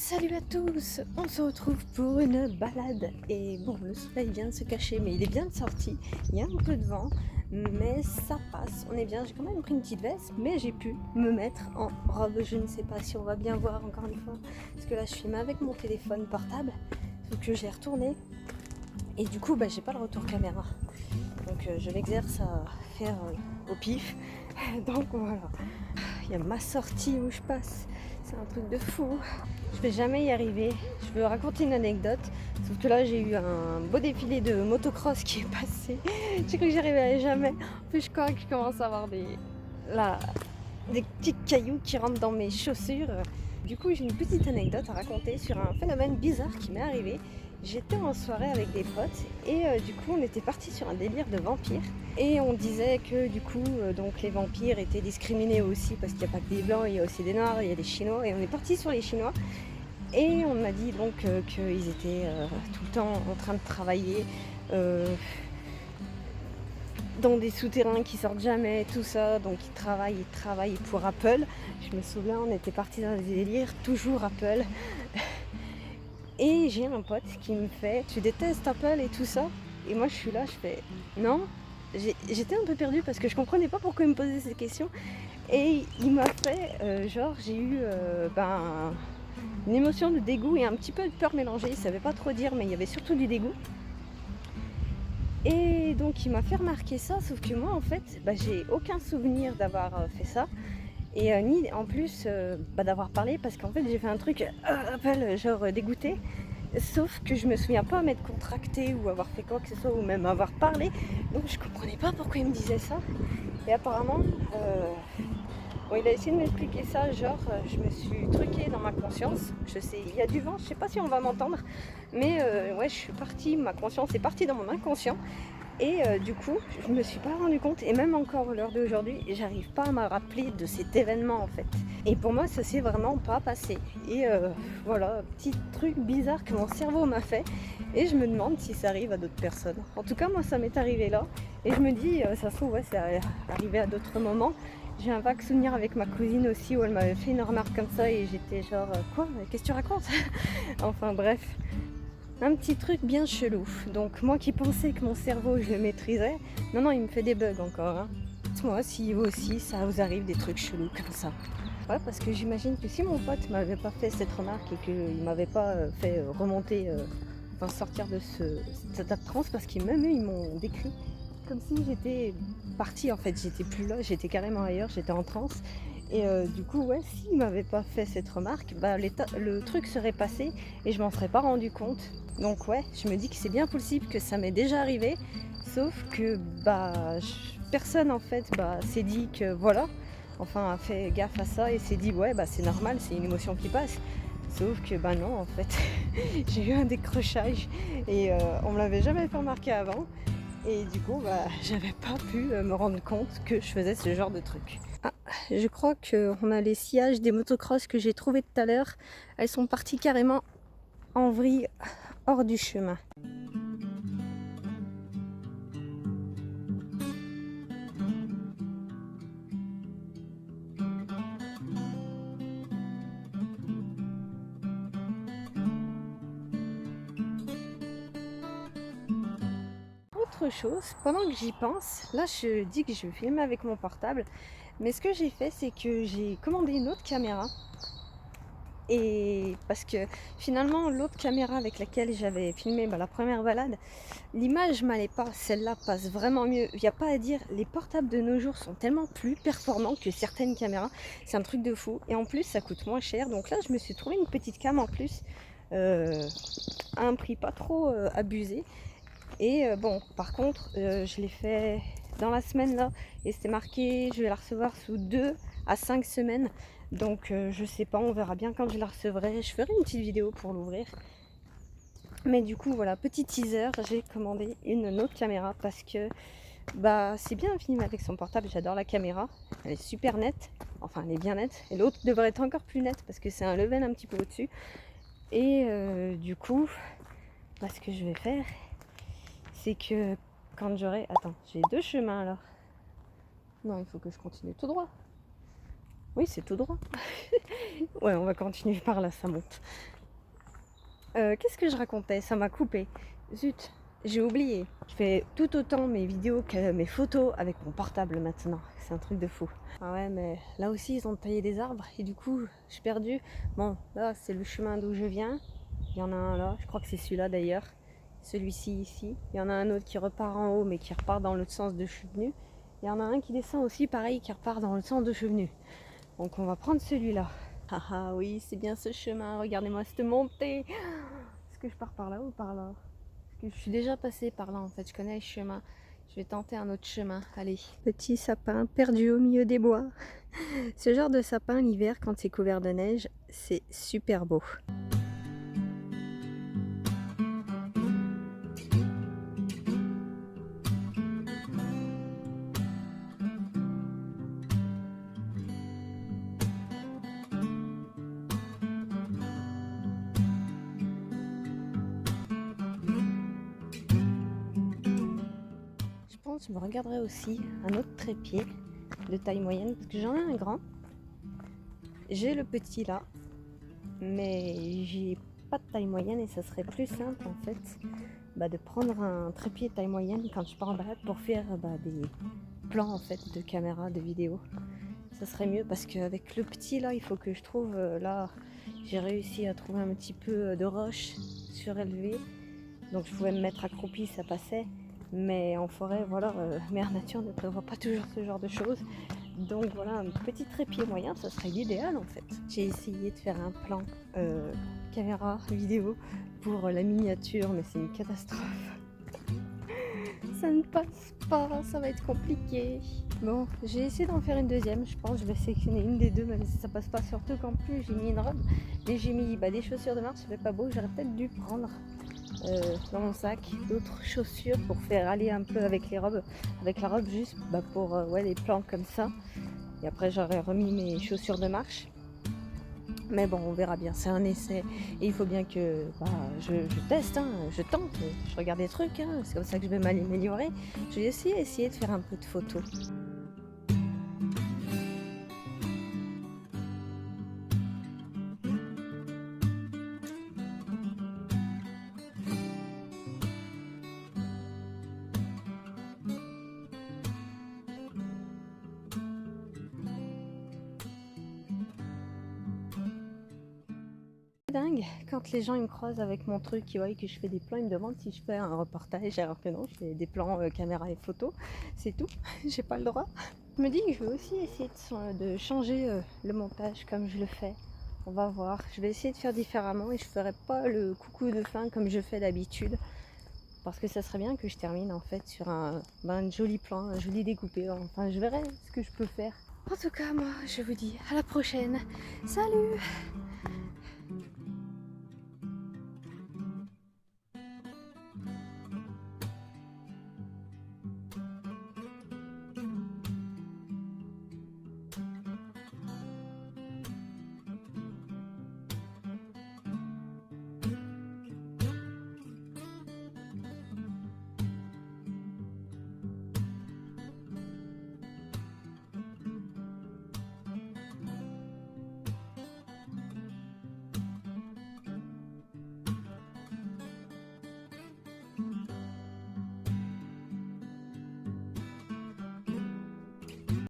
Salut à tous, on se retrouve pour une balade et bon, le soleil vient de se cacher mais il est bien sorti, il y a un peu de vent mais ça passe, on est bien. J'ai quand même pris une petite veste mais j'ai pu me mettre en robe. Je ne sais pas si on va bien voir encore une fois parce que là je filme avec mon téléphone portable donc j'ai retourné et du coup j'ai pas le retour caméra donc je m'exerce à faire au pif donc voilà. Il y a ma sortie où je passe, c'est un truc de fou. Je vais jamais y arriver. Je veux raconter une anecdote, sauf que là j'ai eu un beau défilé de motocross qui est passé. J'ai cru que j'y arriverais jamais. En plus je crois que je commence à avoir des petits cailloux qui rentrent dans mes chaussures. Du coup j'ai une petite anecdote à raconter sur un phénomène bizarre qui m'est arrivé. J'étais en soirée avec des potes et du coup on était partis sur un délire de vampires. Et on disait que du coup donc les vampires étaient discriminés aussi parce qu'il n'y a pas que des blancs, il y a aussi des noirs, il y a des chinois. Et on est parti sur les chinois. Et on m'a dit donc qu'ils étaient tout le temps en train de travailler dans des souterrains qui sortent jamais, tout ça. Donc ils travaillent pour Apple. Je me souviens, on était partis dans des délires, toujours Apple. Et j'ai un pote qui me fait « Tu détestes Apple et tout ça ?» Et moi je suis là, je fais « Non ». J'étais un peu perdue parce que je comprenais pas pourquoi il me posait ces questions. Et il m'a fait j'ai eu une émotion de dégoût et un petit peu de peur mélangée. Il savait pas trop dire mais il y avait surtout du dégoût. Et donc il m'a fait remarquer ça, sauf que moi en fait j'ai aucun souvenir d'avoir fait ça. Et ni en plus d'avoir parlé parce qu'en fait j'ai fait un truc Apple genre dégoûté. Sauf que je me souviens pas m'être contractée ou avoir fait quoi que ce soit ou même avoir parlé. Donc je comprenais pas pourquoi il me disait ça. Et apparemment, il a essayé de m'expliquer ça, je me suis truquée dans ma conscience. Je sais, il y a du vent, je sais pas si on va m'entendre. Mais je suis partie, ma conscience est partie dans mon inconscient. Et du coup, je me suis pas rendu compte, et même encore à l'heure d'aujourd'hui, j'arrive pas à me rappeler de cet événement en fait. Et pour moi, ça s'est vraiment pas passé. Et voilà, petit truc bizarre que mon cerveau m'a fait. Et je me demande si ça arrive à d'autres personnes. En tout cas, moi, ça m'est arrivé là. Et je me dis, ça se trouve, ouais, c'est arrivé à d'autres moments. J'ai un vague souvenir avec ma cousine aussi où elle m'avait fait une remarque comme ça et j'étais genre, quoi? Qu'est-ce que tu racontes? Enfin bref. Un petit truc bien chelou. Donc moi qui pensais que mon cerveau je le maîtrisais, non il me fait des bugs encore. Hein. Dites-moi si vous aussi ça vous arrive des trucs chelous comme ça. Ouais, parce que j'imagine que si mon pote m'avait pas fait cette remarque et qu'il m'avait pas fait remonter, sortir de cet état de transe, parce qu'ils même eux ils m'ont décrit comme si j'étais partie en fait, j'étais plus là, j'étais carrément ailleurs, j'étais en transe. Et du coup, ouais, s'il m'avait pas fait cette remarque, le truc serait passé et je m'en serais pas rendu compte. Donc ouais, je me dis que c'est bien possible que ça m'est déjà arrivé, sauf que personne en fait s'est dit que voilà, enfin a fait gaffe à ça et s'est dit ouais c'est normal, c'est une émotion qui passe. Sauf que non en fait, j'ai eu un décrochage et on me l'avait jamais fait remarquer avant. Et du coup, j'avais pas pu me rendre compte que je faisais ce genre de truc. Ah, je crois qu'on a les sillages des motocross que j'ai trouvés tout à l'heure. Elles sont parties carrément en vrille hors du chemin. Autre chose, pendant que j'y pense, là je dis que je filme avec mon portable, mais ce que j'ai fait c'est que j'ai commandé une autre caméra. Et parce que finalement l'autre caméra avec laquelle j'avais filmé la première balade, l'image m'allait pas, celle-là passe vraiment mieux. Il n'y a pas à dire, les portables de nos jours sont tellement plus performants que certaines caméras, c'est un truc de fou. Et en plus ça coûte moins cher, donc là je me suis trouvé une petite cam en plus, à un prix pas trop abusé. Et par contre je l'ai fait dans la semaine là, et c'était marqué je vais la recevoir sous 2 à 5 semaines. Donc je sais pas, on verra bien quand je la recevrai. Je ferai une petite vidéo pour l'ouvrir. Mais du coup voilà, petit teaser, j'ai commandé une autre caméra parce que c'est bien filmer avec son portable, j'adore la caméra, elle est super nette, enfin elle est bien nette, et l'autre devrait être encore plus nette parce que c'est un level un petit peu au-dessus. Et du coup, ce que je vais faire, c'est que quand j'aurai... Attends, j'ai deux chemins alors. Non, il faut que je continue tout droit. Oui, c'est tout droit. Ouais, on va continuer par là, ça monte. Qu'est-ce que je racontais? Ça m'a coupé. Zut, j'ai oublié. Je fais tout autant mes vidéos que mes photos avec mon portable maintenant. C'est un truc de fou. Ah ouais, mais là aussi, ils ont taillé des arbres et du coup, je suis perdue. Bon, là, c'est le chemin d'où je viens. Il y en a un là, je crois que c'est celui-là d'ailleurs. Celui-ci ici. Il y en a un autre qui repart en haut, mais qui repart dans l'autre sens de je suis venue. Il y en a un qui descend aussi, pareil, qui repart dans l'autre sens de je suis venue. Donc on va prendre celui-là. Ah ah oui, c'est bien ce chemin. Regardez-moi cette montée. Est-ce que je pars par là ou par là? Parce que je suis déjà passée par là en fait. Je connais le chemin. Je vais tenter un autre chemin. Allez. Petit sapin perdu au milieu des bois. Ce genre de sapin l'hiver quand c'est couvert de neige, c'est super beau. Je pense que je me regarderai aussi un autre trépied de taille moyenne parce que j'en ai un grand. J'ai le petit là, mais j'ai pas de taille moyenne et ça serait plus simple en fait de prendre un trépied de taille moyenne quand je pars en balade pour faire des plans en fait de caméra, de vidéo. Ça serait mieux parce qu'avec le petit là, il faut que je trouve, là j'ai réussi à trouver un petit peu de roche surélevée, donc je pouvais me mettre accroupie, ça passait. Mais en forêt, voilà, Mère Nature ne prévoit pas toujours ce genre de choses. Donc voilà, un petit trépied moyen, ça serait l'idéal en fait. J'ai essayé de faire un plan caméra vidéo pour la miniature, mais c'est une catastrophe. Ça ne passe pas, ça va être compliqué. Bon, j'ai essayé d'en faire une deuxième, je pense. Je vais sélectionner une des deux, même si ça passe pas. Surtout qu'en plus, j'ai mis une robe et j'ai mis des chaussures de marche, ça fait pas beau. J'aurais peut-être dû prendre dans mon sac d'autres chaussures pour faire aller un peu avec les robes, avec la robe juste pour les plans comme ça. Et après j'aurais remis mes chaussures de marche, mais bon on verra bien, c'est un essai et il faut bien que je teste, je tente, je regarde des trucs, c'est comme ça que je vais m'améliorer. Je vais essayer de faire un peu de photos. Dingue, quand les gens ils me croisent avec mon truc, ils voient que je fais des plans, ils me demandent si je fais un reportage, alors que non, je fais des plans caméra et photo, c'est tout, j'ai pas le droit. Je me dis que je vais aussi essayer de changer le montage comme je le fais. On va voir, je vais essayer de faire différemment et je ferai pas le coucou de fin comme je fais d'habitude. Parce que ça serait bien que je termine en fait sur un joli plan, un joli découpé, enfin je verrai ce que je peux faire. En tout cas moi je vous dis à la prochaine, salut!